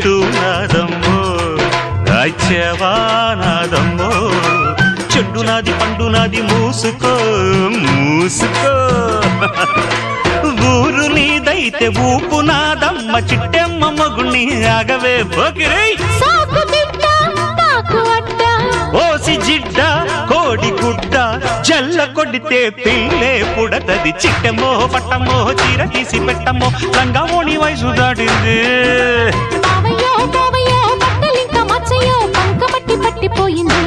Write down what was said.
చెట్టు నాదమ్మో రాజ్యవానాదమ్మో చెట్టు నాది పండు నాది మూసుకో మూసుకో ఊరు నీదైతే ఊపు నాదమ్మ చిట్టెమ్మ మగుణ్ణి ఆగవే బోకిరై ఓసి జిడ్డ కోడి గుడ్డ జల్ల కొడితే పిల్లే పుడతది చిట్టెమ్మో పట్టమ్మో చీర తీసి పెట్టమ్మో రంగమోని వయసు దాటింది పట్టిపోయింది